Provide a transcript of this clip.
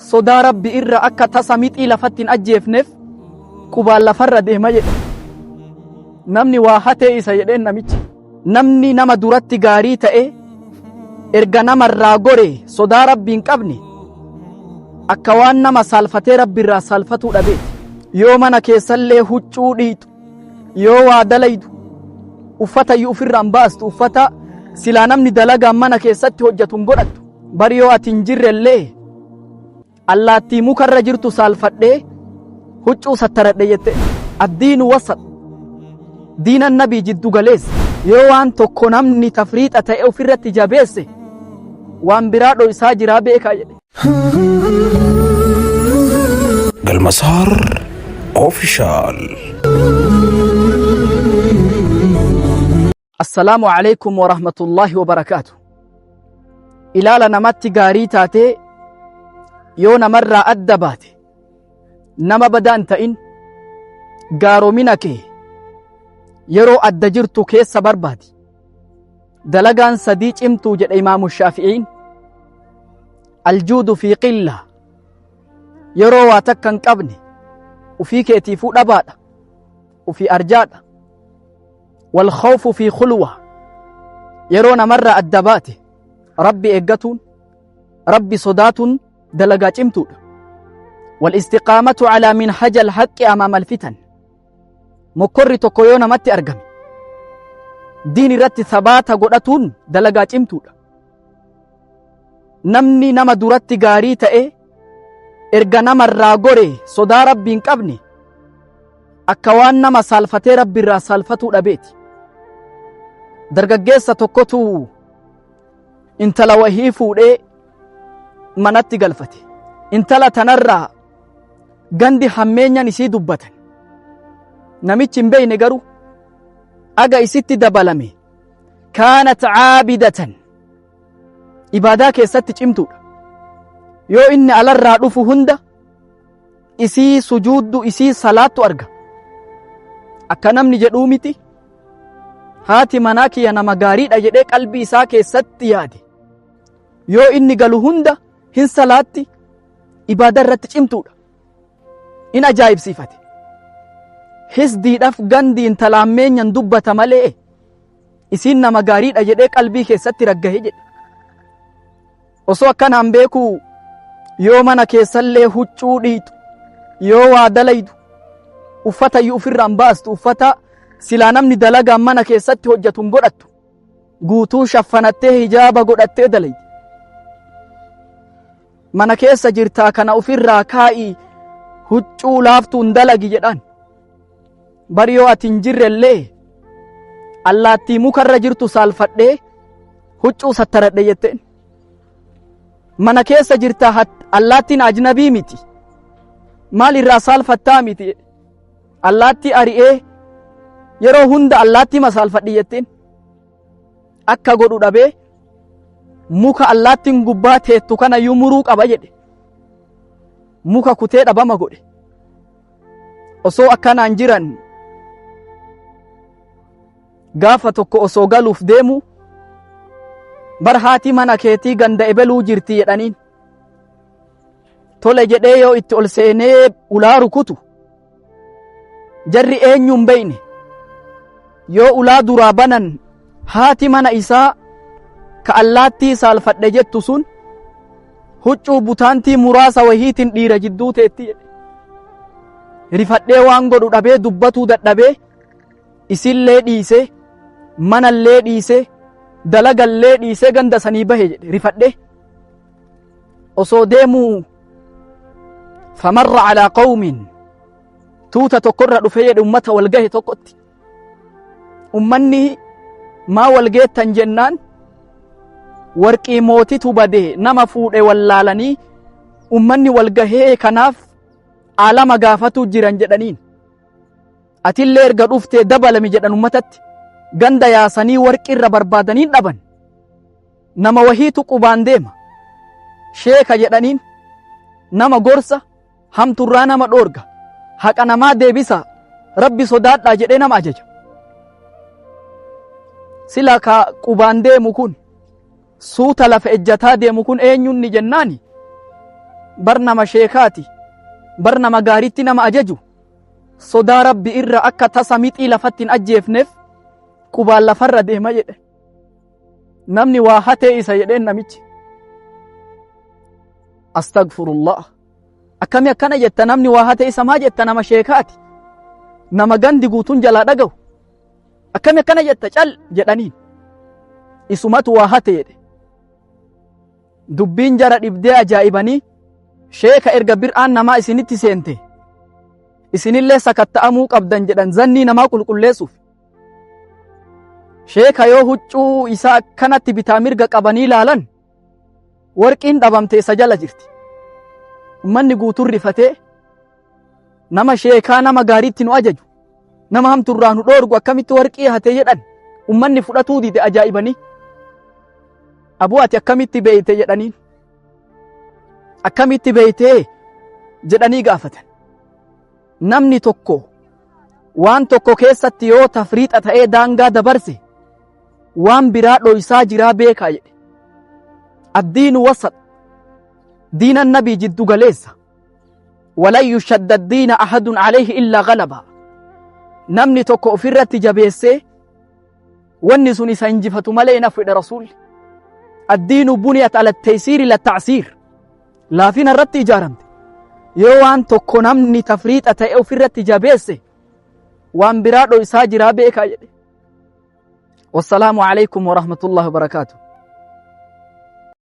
sodaa rabbi irra akka tasa mixii lafatti hin ajjeefneef qubaan lafarra deema jedhe. Namni waa hatee isa jedheen namichi. Namni nama duratti gaarii ta'e erga namarraa gore sodaa rabbi hin qabne akka waan nama saalfatee rabbi irraa saalfatuu dhabeeti. Yoo mana keessallee huccuu dhiitu, yoo waa dalaydu, uffata iyyuu ofirraa hin baastu, uffata silaa namni dalagaan mana keessatti hojjetu hin godhattu. Bari yoo ati hin jirrellee allaattii mukarra jirtu saalfadhee huccuu sattaradhe jette. Addiinu wasat diinan nabii jiddu galeessa. Yoo waan tokko namni tafriixa ta'e ofirratti jabeesse waan biraa dho'isaa jiraa beekaa jedhe. Galmasaar Official. Assalaamu alaykum wa rahmatullahi wa barakaatu. Ilaala namatti gaarii taatee yoo namarraa adda baate nama badaan ta'in gaaromina kee yeroo adda jirtu keessa barbaadi. Dalagaan sadii cimtuu jedhe Imaamu Shaafi'iin. Aljuudu fi qilla, yeroo waa takka hin qabne ufii keetiifuu dhabaadha, ufii arjaadha. Wal khawfu fi khulwa, yeroo namarraa adda baate rabbi eeggatuun, rabbi sodaatuun dalagaa cimtuudha. Wal istiqaamatu calaa minhaja alhaqqi amaama alfitan, mokkorri tokko yoo namatti argame diin irratti sabaata godhatuun dalagaa cimtuudha. Namni nama duratti gaarii ta'e erga namarraa gore sodaa rabbi hin qabne akka waan nama saalfatee rabbi irraa saalfatuu dhabeeti. Dargaggeessa tokkotu intala wahii fuudhee manatti galfate. Intala tanarraa gandi hammeenyan isii dubbatan. Namichi hin beeyne garuu aga isitti dabalame kaanat caabidatan, ibaadaa keessatti cimtuudha. Yoo inni alarraa dhufu hunda isii sujuuddu, isii salaattu arga. Akka namni jedhuu miti haati manaa kiyya nama gaariidha jedhee qalbii isaa keessatti yaade. Yoo inni galu hunda hin salaatti, ibaadaa irratti cimtuudha. In ajaa'ibsiifate. Hisdiidhaaf gandi intala hammeenyan dubbata malee isiin nama gaariidha jedhee qalbii keessatti raggahe jedhe. Osoo akkanaan beekuu yoo mana keessallee huccuu dhiitu, yoo waa dalaydu, uffata iyyuu ofirraa hin baastu, uffata silaa namni dalagaan mana keessatti hojjetu hin godhattu, guutuu shaffanattee hijaaba godhattee dalaydi. Mana keessa jirtaa kana ofirraa kaa'ii huccuu laaftuu hin dalagi jedhaan. Bari yoo ati hin jirrellee allaattii mukarra jirtu saalfadhee huccuu sattaradhe jetteen. Mana keessa jirtaa allaattiin ajnabii miti, maal irraa saalfattaa miti. Allaattii ari'ee yeroo hunda allaattii masaalfadhi jetteen. Akka godhu dhabee muka allaattiin gubbaa teettu kana iyyuu muruu qaba jedhe. Muka kutee dhabama godhe. Osoo akkanaan jiran gaafa tokko osoo galuuf deemu bar haati mana keetii ganda ebeluu jirti jedhaniin. Tole jedhee yoo itti ol seenee ulaa rukutu jarri eenyuun beeyne. Yoo ulaa duraa banan haati mana isaa ka allaattii saalfadhe jettu sun huccuu butaantii muraasa wahiitiin dhiira jidduu teetti jedhe. Rifadhee waan godhu dhabee dubbatuu dadhabee isillee dhiisee, manallee dhiisee, dalagallee dhiisee ganda sanii bahe jedhe. Rifadhee osoo deemuu famarra calaa qawmin, tuuta tokkorra dhufe jedhe ummata walgahe tokkotti. Ummanni maa walgeettan jennaan warqii mootitu badee nama fuudhe wallaalanii ummanni walgahee kanaaf aalama gaafatu jiran jedhaniin. Atillee erga dhuftee dabalami jedhan ummatatti. Ganda yaasanii warqii irra barbaadaniin dhaban. Nama wahiitu qubaan deema. Sheeka jedhaniin nama gorsa, hamturraa nama dhoorga, haqa namaa deebisa, rabbi sodaadhaa jedhee nama ajaja. Sila ka qubaan deemu kun, suuta lafa ejjataa deemu kun eenyuun ni jennaani? bar nama sheekaati, bar nama gaariitti nama ajaju, sodaa rabbi irra akka tasa mixii lafatti hin ajjeefneef qubaan lafarra deema jedhe. Namni waa hatee isa jedheen namichi. Astagfirullah. Akkami akkana jetta namni waa hatee isa maa jetta nama sheekaati. Nama gandi guutuun jalaa dhagahu. Akkami akkana jetta cal jedhaniin. Isumatu waa hatee jedhe. Dubbiin jara dhibdee ajaa'ibanii sheeka erga bir'aan namaa isinitti seente. Isinillee sakatta'amuu qabdan jedhan zannii namaa qulqulleessuuf. Sheeka yoo huccuu isaa akkanatti bitaa mirga qabanii ilaalan warqiin dhabamte isa jala jirti. Ummanni guutuun rifatee nama sheekaa nama gaariitti nu ajaju, nama hamturraa nu dhoorgu akkamitti warqii hatee jedhan ummanni fudhatuu dide ajaa'ibanii. Abuu ati akkamitti beeyte jedhaniin. Akkamitti beeytee jedhanii gaafatan. Namni tokko waan tokko keessatti yoo tafriixa ta'ee daangaa dabarse waan biraa dhoysaa jiraa beekaa jedhe. Addiinu wasat diinan nabii jiddu galeessa. Walan yushadda addiina ahadun alayhi illaa galaba. Namni tokko ofirratti jabeessee wanni sun isa injifatu malee na fedha rasuulli. Addiinu buniyat ala taysiiri la tacsiir. Laafina irratti ijaaramte. Yoo waan tokko namni tafriixa ta'e ofirratti jabeesse waan biraa dhoysaa jiraa beekaa jedhe. Wassalaamu alaykum wa rahmatullahi wa barakaatuh.